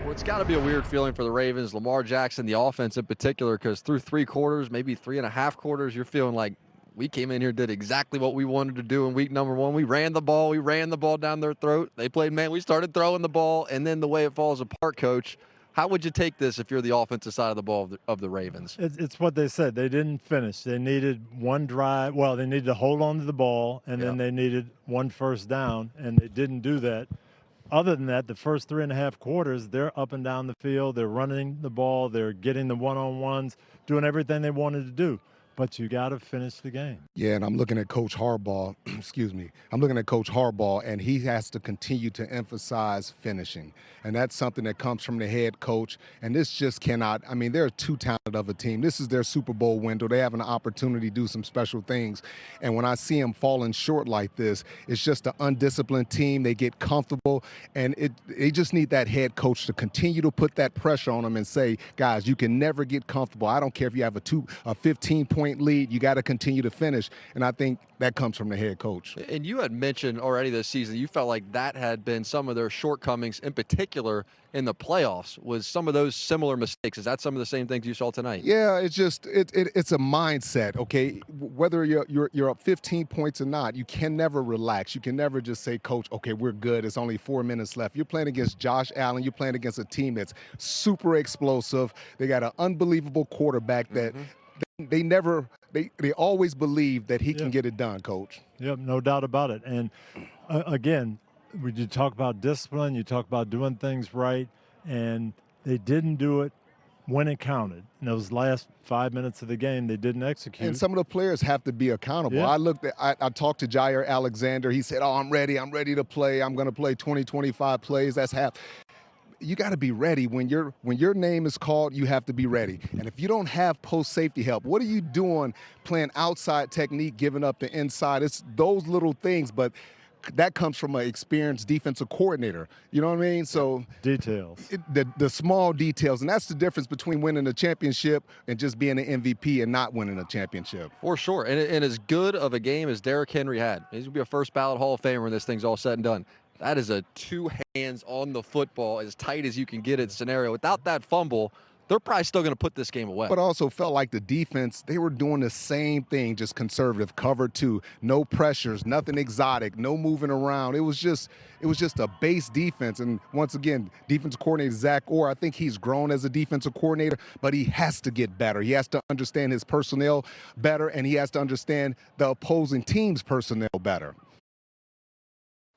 Well, it's got to be a weird feeling for the Ravens, Lamar Jackson, the offense in particular, because through 3 quarters, maybe 3.5 quarters, you're feeling like we came in here, did exactly what we wanted to do in week number 1. We ran the ball down their throat. They played man. We started throwing the ball, and then the way it falls apart, Coach, how would you take this if you're the offensive side of the ball of the Ravens? It's what they said. They didn't finish. They needed one drive. Well, they needed to hold on to the ball, and then they needed 1 first down, and they didn't do that. Other than that, the first 3.5 quarters, they're up and down the field. They're running the ball. They're getting the one-on-ones, doing everything they wanted to do. But you got to finish the game. Yeah, and I'm looking at Coach Harbaugh. Excuse me. I'm looking at Coach Harbaugh, and he has to continue to emphasize finishing. And that's something that comes from the head coach. And this just cannot. I mean, they're too talented of a team. This is their Super Bowl window. They have an opportunity to do some special things. And when I see them falling short like this, it's just an undisciplined team. They get comfortable, and they just need that head coach to continue to put that pressure on them and say, guys, you can never get comfortable. I don't care if you have a 15-point lead, you got to continue to finish, and I think that comes from the head coach. And you had mentioned already this season you felt like that had been some of their shortcomings, in particular in the playoffs, was some of those similar mistakes. Is that some of the same things you saw tonight? Yeah, it's just it's a mindset. Okay, whether you're up 15 points or not, you can never relax. You can never just say, Coach, okay, we're good. It's only 4 minutes left. You're playing against Josh Allen. You're playing against a team that's super explosive. They got an unbelievable quarterback that. They always believe that he can get it done, Coach. Yep, no doubt about it. And again, you talk about discipline, you talk about doing things right, and they didn't do it when it counted. In those last 5 minutes of the game, they didn't execute. And some of the players have to be accountable. Yeah. I talked to Jair Alexander. He said, I'm ready to play. I'm going to play 20, 25 plays. That's half. You got to be ready. When your name is called, you have to be ready. And if you don't have post safety help, what are you doing playing outside technique, giving up the inside? It's those little things, but that comes from an experienced defensive coordinator. You know what I mean? So details. The small details, and that's the difference between winning a championship and just being an MVP and not winning a championship. For sure. And as good of a game as Derrick Henry had, he's going to be a first ballot Hall of Famer when this thing's all said and done. That is a 2 hands on the football, as tight as you can get it scenario. Without that fumble, they're probably still going to put this game away. But also felt like the defense, they were doing the same thing, just conservative, cover 2, no pressures, nothing exotic, no moving around. It was just a base defense. And once again, defensive coordinator Zach Orr, I think he's grown as a defensive coordinator, but he has to get better. He has to understand his personnel better, and he has to understand the opposing team's personnel better.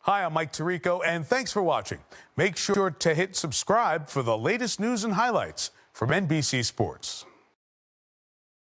Hi, I'm Mike Tirico, and thanks for watching. Make sure to hit subscribe for the latest news and highlights from NBC Sports.